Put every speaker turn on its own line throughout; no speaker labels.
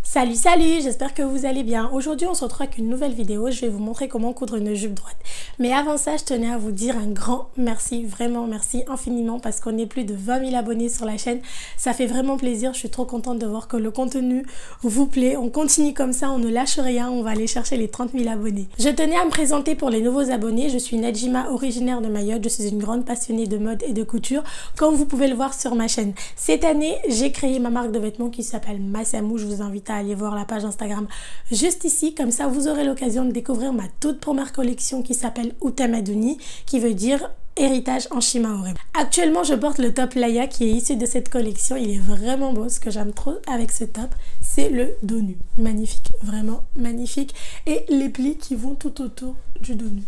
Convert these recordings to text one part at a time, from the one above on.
Salut, salut, j'espère que vous allez bien. Aujourd'hui, on se retrouve avec une nouvelle vidéo. Je vais vous montrer comment coudre une jupe droite. Mais avant ça, je tenais à vous dire un grand merci, vraiment merci infiniment parce qu'on est plus de 20 000 abonnés sur la chaîne. Ça fait vraiment plaisir, je suis trop contente de voir que le contenu vous plaît. On continue comme ça, on ne lâche rien, on va aller chercher les 30 000 abonnés. Je tenais à me présenter pour les nouveaux abonnés. Je suis Nadjima, originaire de Mayotte. Je suis une grande passionnée de mode et de couture, comme vous pouvez le voir sur ma chaîne. Cette année, j'ai créé ma marque de vêtements qui s'appelle Massamou. Je vous invite à aller voir la page Instagram juste ici, comme ça vous aurez l'occasion de découvrir ma toute première collection qui s'appelle Utamaduni, qui veut dire héritage en shimaoré. Actuellement je porte le top Laya qui est issu de cette collection. Il est vraiment beau. Ce que j'aime trop avec ce top, c'est le dos nu, magnifique, vraiment magnifique, et les plis qui vont tout autour du dos nu.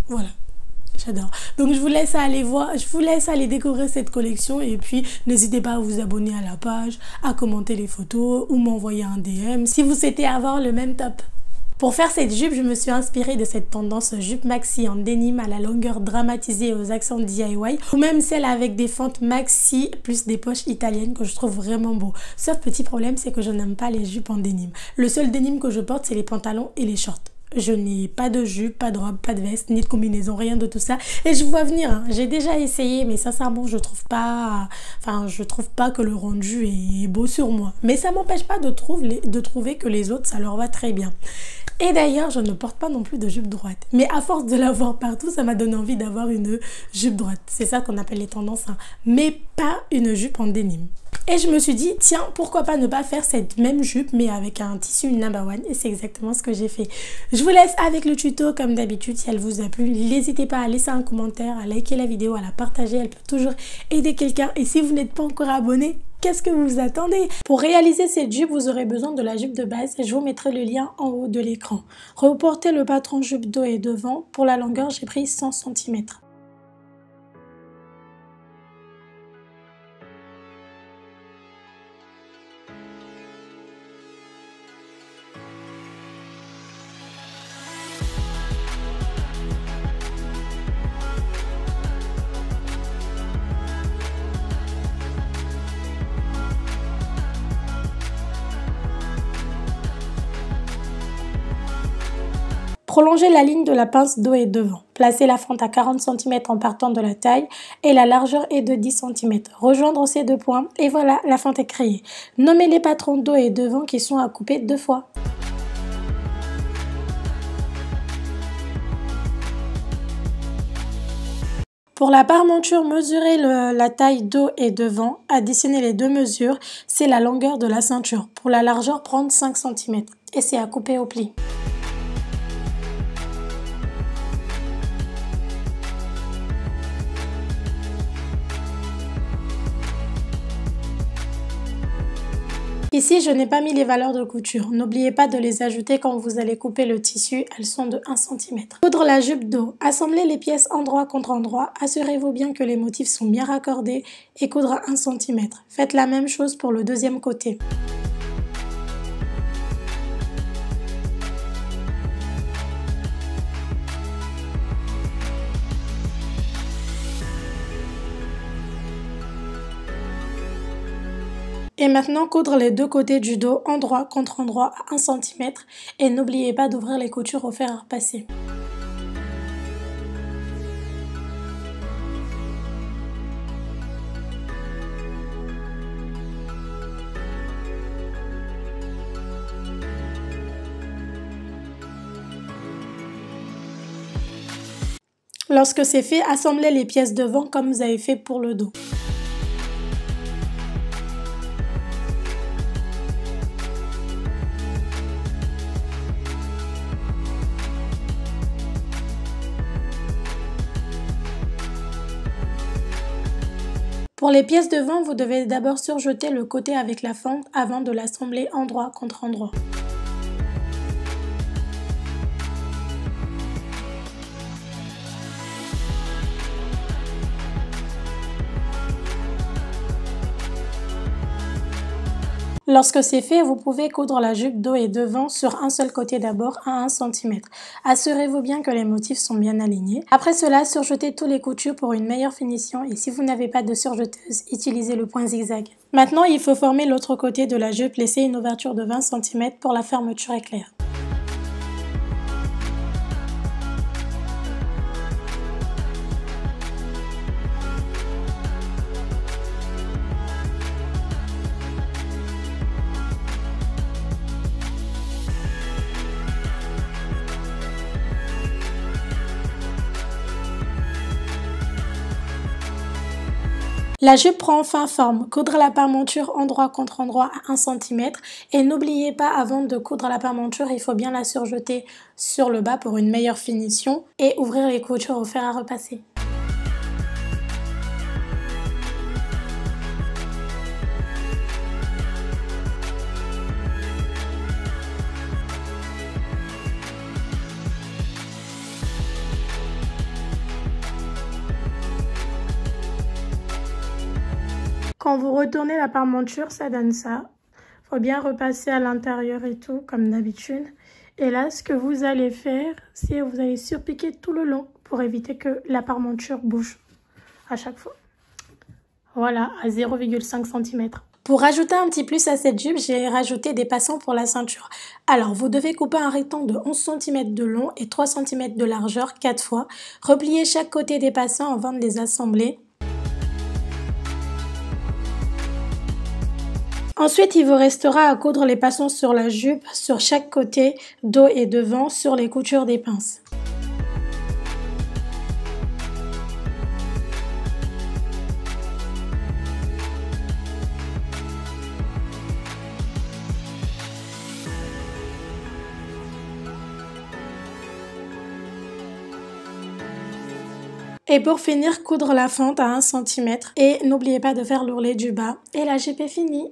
Voilà, j'adore. Donc je vous laisse aller voir, je vous laisse aller découvrir cette collection et puis n'hésitez pas à vous abonner à la page, à commenter les photos ou m'envoyer un DM si vous souhaitez avoir le même top. Pour faire cette jupe, je me suis inspirée de cette tendance jupe maxi en denim à la longueur dramatisée et aux accents DIY, ou même celle avec des fentes maxi plus des poches italiennes que je trouve vraiment beau. Sauf petit problème, c'est que je n'aime pas les jupes en denim. Le seul denim que je porte, c'est les pantalons et les shorts. Je n'ai pas de jupe, pas de robe, pas de veste, ni de combinaison, rien de tout ça. Et je vous vois venir, hein. J'ai déjà essayé, mais sincèrement, je trouve pas que le rendu est beau sur moi. Mais ça m'empêche pas de trouver que les autres, ça leur va très bien. Et d'ailleurs, je ne porte pas non plus de jupe droite. Mais à force de la voir partout, ça m'a donné envie d'avoir une jupe droite. C'est ça qu'on appelle les tendances, hein. Mais pas une jupe en denim. Et je me suis dit, tiens, pourquoi pas ne pas faire cette même jupe, mais avec un tissu number one. Et c'est exactement ce que j'ai fait. Je vous laisse avec le tuto, comme d'habitude. Si elle vous a plu, n'hésitez pas à laisser un commentaire, à liker la vidéo, à la partager. Elle peut toujours aider quelqu'un. Et si vous n'êtes pas encore abonné, qu'est-ce que vous attendez? Pour réaliser cette jupe, vous aurez besoin de la jupe de base. Je vous mettrai le lien en haut de l'écran. Reportez le patron jupe dos et devant. Pour la longueur, j'ai pris 100 cm. Prolongez la ligne de la pince dos et devant. Placez la fente à 40 cm en partant de la taille et la largeur est de 10 cm. Rejoindre ces deux points et voilà, la fente est créée. Nommez les patrons dos et devant qui sont à couper 2 fois. Pour la parementure, mesurez la taille dos et devant. Additionnez les deux mesures, c'est la longueur de la ceinture. Pour la largeur, prendre 5 cm et c'est à couper au pli. Ici, je n'ai pas mis les valeurs de couture. N'oubliez pas de les ajouter quand vous allez couper le tissu. Elles sont de 1 cm. Coudre la jupe dos. Assemblez les pièces endroit contre endroit. Assurez-vous bien que les motifs sont bien raccordés et coudre à 1 cm. Faites la même chose pour le deuxième côté. Et maintenant, coudre les deux côtés du dos, endroit contre endroit à 1 cm. Et n'oubliez pas d'ouvrir les coutures au fer à repasser. Lorsque c'est fait, assemblez les pièces devant comme vous avez fait pour le dos. Pour les pièces devant, vous devez d'abord surjeter le côté avec la fente avant de l'assembler endroit contre endroit. Lorsque c'est fait, vous pouvez coudre la jupe dos et devant sur un seul côté d'abord à 1 cm. Assurez-vous bien que les motifs sont bien alignés. Après cela, surjetez tous les coutures pour une meilleure finition et si vous n'avez pas de surjeteuse, utilisez le point zigzag. Maintenant, il faut former l'autre côté de la jupe, laissez une ouverture de 20 cm pour la fermeture éclair. La jupe prend enfin forme. Coudre la parementure endroit contre endroit à 1 cm et n'oubliez pas avant de coudre la parementure, il faut bien la surjeter sur le bas pour une meilleure finition et ouvrir les coutures au fer à repasser. Quand vous retournez la parementure, ça donne ça. Faut bien repasser à l'intérieur et tout, comme d'habitude. Et là, ce que vous allez faire, c'est vous allez surpiquer tout le long pour éviter que la parementure bouge à chaque fois. Voilà, à 0,5 cm. Pour rajouter un petit plus à cette jupe, j'ai rajouté des passants pour la ceinture. Alors, vous devez couper un rectangle de 11 cm de long et 3 cm de largeur 4 fois. Repliez chaque côté des passants avant de les assembler. Ensuite, il vous restera à coudre les passants sur la jupe, sur chaque côté, dos et devant, sur les coutures des pinces. Et pour finir, coudre la fente à 1 cm et n'oubliez pas de faire l'ourlet du bas. Et la jupe est finie.